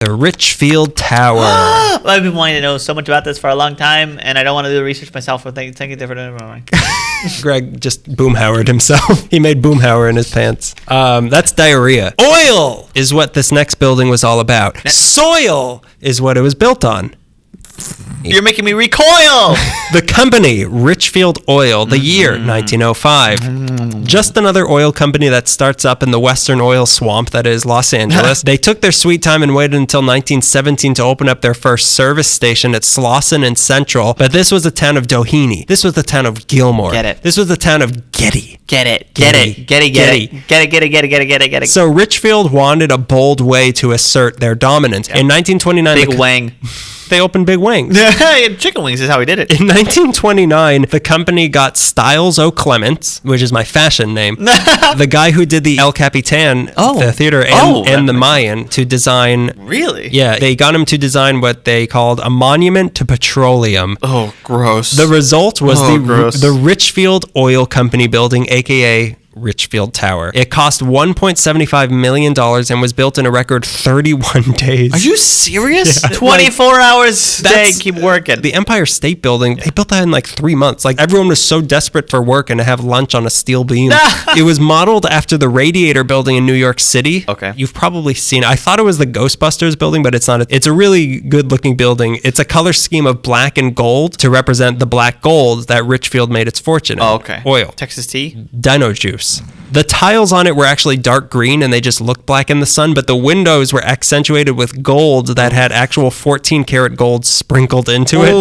The Richfield Tower. I've been wanting to know so much about this for a long time, and I don't want to do the research myself or thinking different. Greg just boomhauered himself. He made boomhauer in his pants. That's diarrhea. Oil is what this next building was all about. Soil is what it was built on. You're making me recoil. The company, Richfield Oil, the year 1905. Just another oil company that starts up in the western oil swamp that is Los Angeles. They took their sweet time and waited until 1917 to open up their first service station at Slauson and Central. But this was the town of Doheny. This was the town of Gilmore. Get it. This was the town of Getty. Get it. So Richfield wanted a bold way to assert their dominance. Yep. In 1929, Big Wang. They opened Big Wings. Chicken wings is how he did it. In 1929, the company got Styles O'Clements, which is my fashion name, the guy who did the El Capitan, the theater, and the Mayan, to design... Really? Yeah, they got him to design what they called a monument to petroleum. Oh, gross. The result was the Richfield Oil Company building, a.k.a. Richfield Tower. It cost $1.75 million and was built in a record 31 days. Are you serious? Yeah. 24 hours a day, keep working. The Empire State Building, they built that in like 3 months. Like everyone was so desperate for work and to have lunch on a steel beam. It was modeled after the Radiator Building in New York City. Okay. You've probably seen it. I thought it was the Ghostbusters building, but it's not. It's a really good looking building. It's a color scheme of black and gold to represent the black gold that Richfield made its fortune in. Oh, okay. Oil. Texas tea? Dino juice. The tiles on it were actually dark green and they just looked black in the sun, but the windows were accentuated with gold that had actual 14 karat gold sprinkled into it.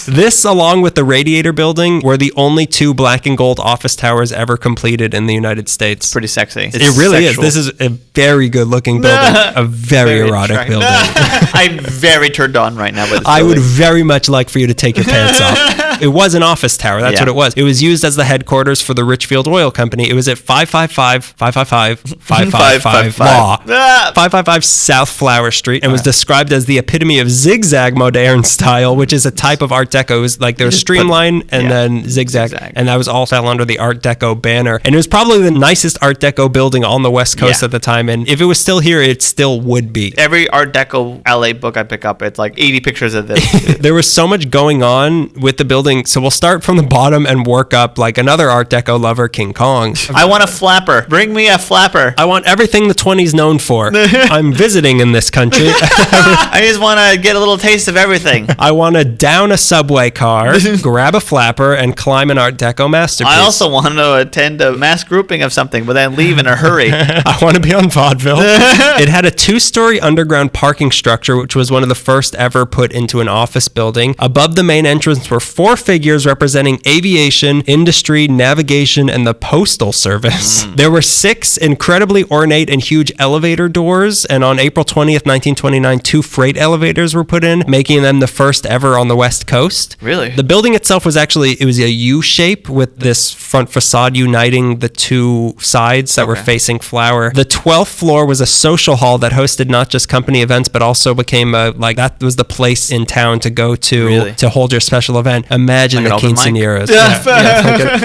This, along with the Radiator Building, were the only 2 black and gold office towers ever completed in the United States. Pretty sexy. It really is. This is a very good looking building, a very erotic building. I'm very turned on right now by this I building. would very much like for you to take your pants off. It was an office tower. That's what it was. It was used as the headquarters for the Richfield Oil Company. It was at 555 Law, 555 South Flower Street, and was described as the epitome of zigzag modern style, which is a type of Art Deco. It was like there was streamline and then zigzag, and that was all fell under the Art Deco banner. And it was probably the nicest Art Deco building on the West Coast at the time. And if it was still here, it still would be. Every Art Deco LA book I pick up, it's like 80 pictures of this. There was so much going on with the building. So we'll start from the bottom and work up like another Art Deco lover, King Kong. I want a flapper. Bring me a flapper. I want everything the 20s known for. I'm visiting in this country. I just want to get a little taste of everything. I want to down a subway car, grab a flapper, and climb an Art Deco masterpiece. I also want to attend a mass grouping of something, but then leave in a hurry. I want to be on vaudeville. It had a 2-story underground parking structure, which was one of the first ever put into an office building. Above the main entrance were 4 figures representing aviation, industry, navigation, and the postal service. There were 6 incredibly ornate and huge elevator doors, and on April 20th, 1929, 2 freight elevators were put in, making them the first ever on the West Coast. Really? The building itself was actually, it was a U shape with this front facade uniting the 2 sides that were facing Flower. The 12th floor was a social hall that hosted not just company events, but also became that was the place in town to go to to hold your special event. Imagine the quinceañeras.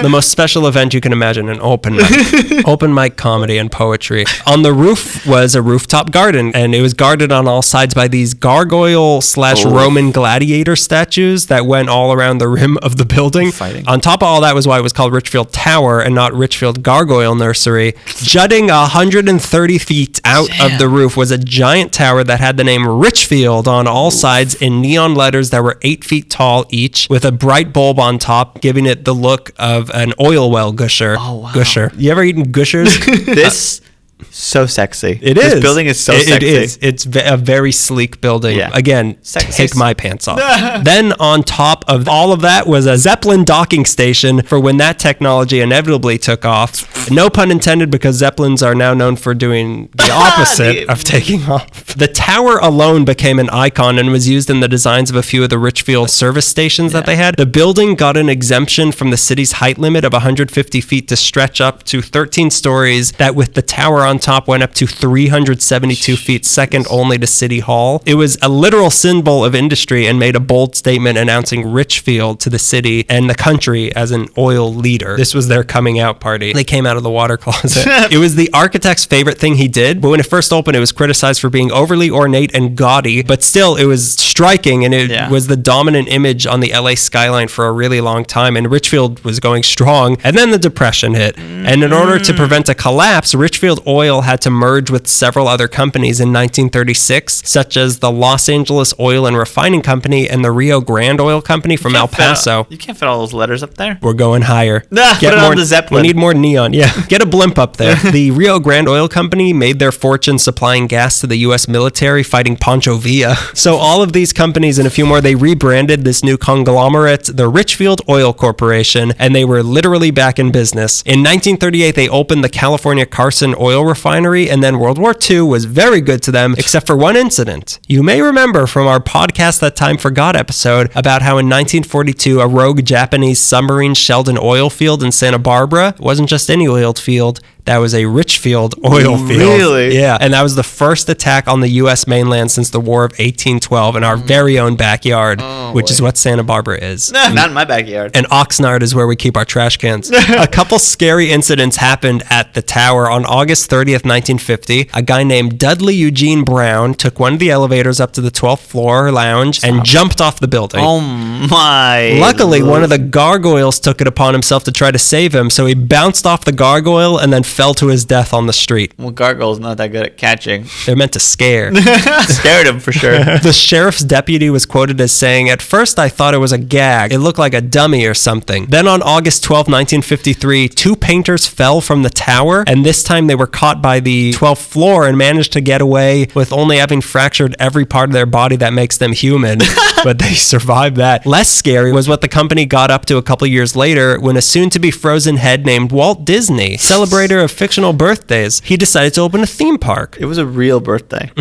The most special event you can imagine, an open mic. Open mic comedy and poetry. On the roof was a rooftop garden, and it was guarded on all sides by these gargoyle/Roman gladiator statues that went all around the rim of the building. Fighting. On top of all that was why it was called Richfield Tower and not Richfield Gargoyle Nursery. Jutting 130 feet out of the roof was a giant tower that had the name Richfield on all sides in neon letters that were 8 feet tall each, with a bright bulb on top, giving it the look of an oil well gusher. Oh, wow. Gusher. You ever eaten gushers? This so sexy. This building is so sexy. It is. It's a very sleek building. Yeah. Again, take my pants off. Then on top of all of that was a Zeppelin docking station for when that technology inevitably took off. No pun intended, because Zeppelins are now known for doing the opposite of taking off. The tower alone became an icon and was used in the designs of a few of the Richfield service stations that they had. The building got an exemption from the city's height limit of 150 feet to stretch up to 13 stories, that with the tower on top went up to 372 feet, second only to City Hall. It was a literal symbol of industry and made a bold statement announcing Richfield to the city and the country as an oil leader. This was their coming out party. They came out of the water closet. It was the architect's favorite thing he did, but when it first opened, it was criticized for being overly ornate and gaudy, but still it was striking, and it was the dominant image on the LA skyline for a really long time, and Richfield was going strong, and then the Depression hit. And in order to prevent a collapse, Richfield Oil had to merge with several other companies in 1936, such as the Los Angeles Oil and Refining Company and the Rio Grande Oil Company from El Paso. You can't fit all those letters up there. We're going higher. Put it on the Zeppelin. We need more neon. Yeah, get a blimp up there. The Rio Grande Oil Company made their fortune supplying gas to the U.S. military fighting Pancho Villa. So all of these companies and a few more, they rebranded this new conglomerate the Richfield Oil Corporation, and they were literally back in business. In 1938, they opened the California Carson Oil Refinery, and then World War II was very good to them, except for one incident. You may remember from our Podcast That Time Forgot episode about how in 1942, a rogue Japanese submarine shelled an oil field in Santa Barbara. It wasn't just any oil field. That was a Richfield oil field. Really? Yeah. And that was the first attack on the U.S. mainland since the War of 1812 in our very own backyard, which is what Santa Barbara is. Not in my backyard. And Oxnard is where we keep our trash cans. A couple scary incidents happened at the tower. On August 30th, 1950, a guy named Dudley Eugene Brown took one of the elevators up to the 12th floor lounge and jumped off the building. Oh my. Luckily, one of the gargoyles took it upon himself to try to save him, so he bounced off the gargoyle and then fell to his death on the street. Well, gargoyles not that good at catching. They're meant to scare. Scared him for sure. The sheriff's deputy was quoted as saying, "At first I thought it was a gag. It looked like a dummy or something." Then on August 12, 1953, two painters fell from the tower, and this time they were caught by the 12th floor and managed to get away with only having fractured every part of their body that makes them human. But they survived that. Less scary was what the company got up to a couple years later when a soon-to-be frozen head named Walt Disney, celebrator of fictional birthdays, he decided to open a theme park. It was a real birthday.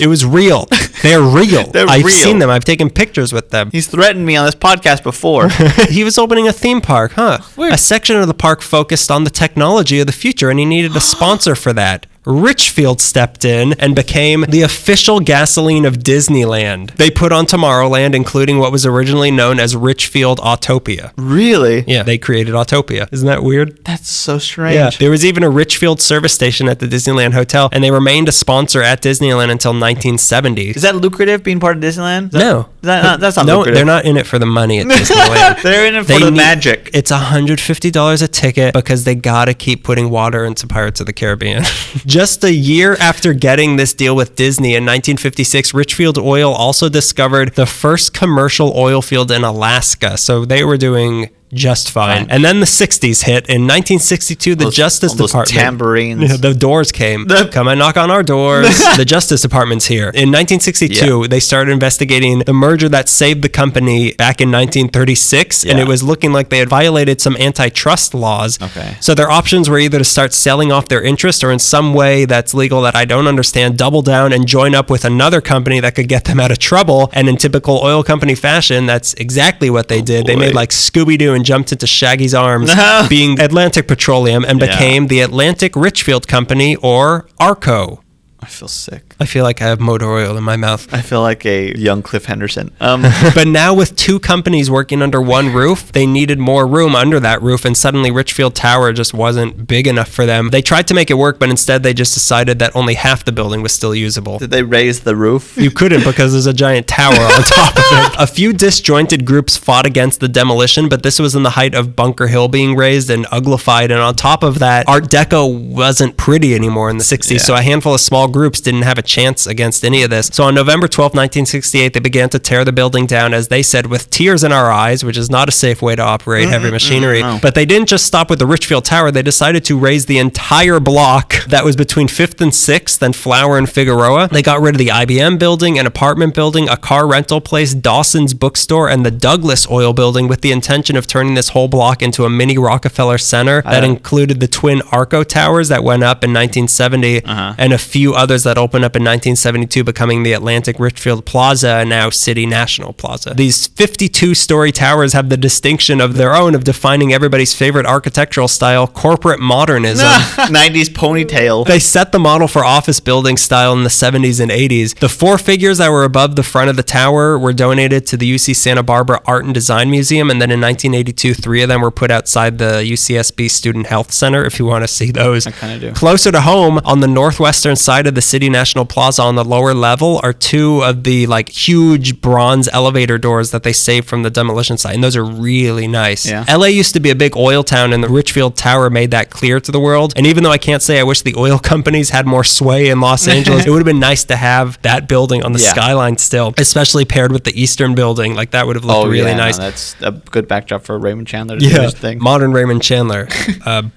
It was real. They're real. I've real. seen them. I've taken pictures with them. He's threatened me on this podcast before. He was opening a theme park, huh? Weird. A section of the park focused on the technology of the future, and he needed a sponsor for that. Richfield stepped in and became the official gasoline of Disneyland. They put on Tomorrowland, including what was originally known as Richfield Autopia. Really? Yeah, they created Autopia. Isn't that weird? That's so strange. Yeah, there was even a Richfield service station at the Disneyland Hotel, and they remained a sponsor at Disneyland until 1970. Is that lucrative, being part of Disneyland? No. That's not no, lucrative. they're not in it for the money at Disneyland. They're in it for the magic. It's $150 a ticket because they gotta keep putting water into Pirates of the Caribbean. Just a year after getting this deal with Disney in 1956, Richfield Oil also discovered the first commercial oil field in Alaska. So they were doing just fine. And then the 60s hit. In 1962, the Justice Department... tambourines. The doors came. Come and knock on our doors. The Justice Department's here. In 1962, they started investigating the merger that saved the company back in 1936, and it was looking like they had violated some antitrust laws. Okay. So their options were either to start selling off their interest or in some way that's legal that I don't understand, double down and join up with another company that could get them out of trouble. And in typical oil company fashion, that's exactly what they did. They made like Scooby-Doo and jumped into Shaggy's arms, being Atlantic Petroleum, and became the Atlantic Richfield Company, or ARCO. I feel sick. I feel like I have motor oil in my mouth. I feel like a young Cliff Henderson. But now with two companies working under one roof, they needed more room under that roof, and suddenly Richfield Tower just wasn't big enough for them. They tried to make it work, but instead they just decided that only half the building was still usable. Did they raise the roof? You couldn't because there's a giant tower on top of it. A few disjointed groups fought against the demolition, but this was in the height of Bunker Hill being raised and uglified, and on top of that, Art Deco wasn't pretty anymore in the 60s, so a handful of small groups didn't have a chance against any of this. So on November 12, 1968, they began to tear the building down, as they said, with tears in our eyes, which is not a safe way to operate heavy machinery. But they didn't just stop with the Richfield Tower. They decided to raise the entire block that was between 5th and 6th and Flower and Figueroa. They got rid of the IBM building, an apartment building, a car rental place, Dawson's bookstore, and the Douglas Oil Building, with the intention of turning this whole block into a mini Rockefeller Center that included the twin Arco towers that went up in 1970 and a few others that opened up in in 1972, becoming the Atlantic Richfield Plaza and now City National Plaza. These 52-story towers have the distinction of their own of defining everybody's favorite architectural style, corporate modernism. 90s ponytail. They set the model for office building style in the 70s and 80s. The 4 figures that were above the front of the tower were donated to the UC Santa Barbara Art and Design Museum, and then in 1982, 3 of them were put outside the UCSB Student Health Center, if you want to see those. I kind of do. Closer to home, on the northwestern side of the City National Plaza on the lower level are 2 of the huge bronze elevator doors that they saved from the demolition site, and those are really nice. Yeah. LA used to be a big oil town, and the Richfield Tower made that clear to the world. And even though I can't say I wish the oil companies had more sway in Los Angeles, it would have been nice to have that building on the skyline still, especially paired with the Eastern Building. That would have looked really nice. No, that's a good backdrop for Raymond Chandler to do his thing. Modern Raymond Chandler.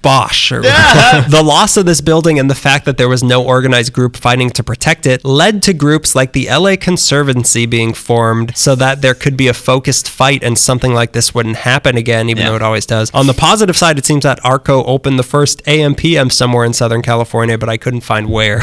Bosch. The loss of this building and the fact that there was no organized group fighting to protect it led to groups like the LA Conservancy being formed so that there could be a focused fight and something like this wouldn't happen again, even though it always does. On the positive side, it seems that ARCO opened the first AM/PM somewhere in Southern California, but I couldn't find where.